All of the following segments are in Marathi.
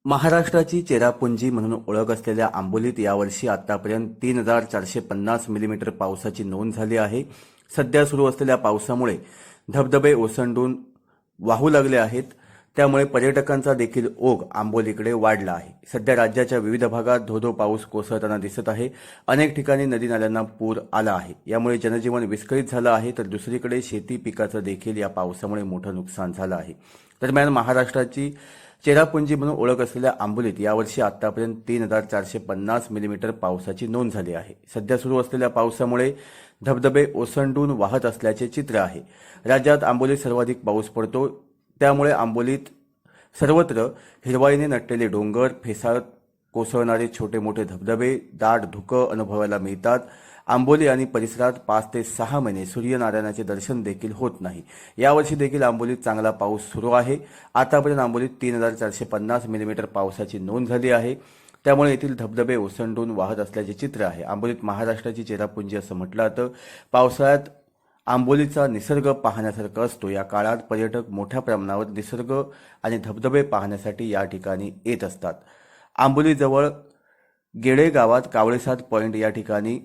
महाराष्ट्राची चेरापुंजी म्हणून ओळख असलेल्या आंबोलीत यावर्षी आतापर्यंत 3,450 मिलीमीटर पावसाची नोंद झाली आहे. सध्या सुरू असलेल्या पावसामुळे धबधबे ओसंडून वाहू लागले आहेत. त्यामुळे पर्यटकांचा देखील ओघ आंबोलीकडे वाढला आहे. सध्या राज्याच्या विविध भागात धोधो पाऊस कोसळताना दिसत आहे. अनेक ठिकाणी नदी नाल्यांना पूर आला आहे. यामुळे जनजीवन विस्कळीत झालं आहे, तर दुसरीकडे शेती पिकाचं देखील या पावसामुळे मोठं नुकसान झालं आहे. दरम्यान महाराष्ट्राची चेरापुंजी म्हणून ओळख असलेल्या आंबोलीत यावर्षी आतापर्यंत 3,450 मिलीमीटर पावसाची नोंद झाली आहे. सध्या सुरू असलेल्या पावसामुळे धबधबे ओसंडून वाहत असल्याचे चित्र आहे. राज्यात आंबोलीत सर्वाधिक पाऊस पडतो, त्यामुळे आंबोलीत सर्वत्र हिरवाईने नटलेले डोंगर, फेसाळत कोसळणारे छोटे मोठे धबधबे, दाट धुकं अनुभवायला मिळतात. आंबोली आणि परिसरात 5 ते 6 महिने सूर्यनारायणाचे दर्शन देखील होत नाही. यावर्षी देखील आंबोलीत चांगला पाऊस सुरू आहे. आतापर्यंत आंबोलीत 3,450 मिलीमीटर पावसाची नोंद झाली आहे. त्यामुळे येथील धबधबे ओसंडून वाहत असल्याचे चित्र आहे. आंबोलीत महाराष्ट्राची चेरापुंजी असं म्हटलं जातं. पावसाळ्यात आंबोलीचा निसर्ग पाहण्यासारखा असतो. या काळात पर्यटक मोठ्या प्रमाणावर निसर्ग आणि धबधबे पाहण्यासाठी या ठिकाणी येत असतात. आंबोलीजवळ गेडे गावात कावळेसाद पॉइंट या ठिकाणी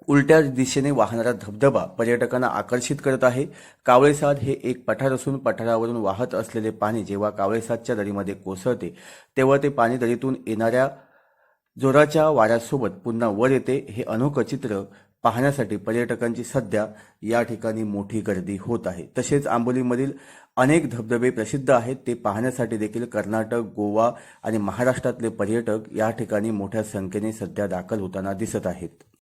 उलट्या दिशेने वाहणारा धबधबा पर्यटकांना आकर्षित करत आहे. कावळेसाद हे एक पठार असून पठारावरून वाहत असलेले पाणी जेव्हा कावळेसादच्या दरीमध्ये कोसळते तेव्हा ते पाणी दरीतून येणाऱ्या जोराच्या वाऱ्यासोबत पुन्हा वर येते. हे अनोखं चित्र पाहण्यासाठी पर्यटकांची सध्या या ठिकाणी मोठी गर्दी होत आहे. तसेच आंबोलीमधील अनेक धबधबे प्रसिद्ध आहेत. ते पाहण्यासाठी देखील कर्नाटक, गोवा आणि महाराष्ट्रातले पर्यटक या ठिकाणी मोठ्या संख्येने सध्या दाखल होताना दिसत आहेत.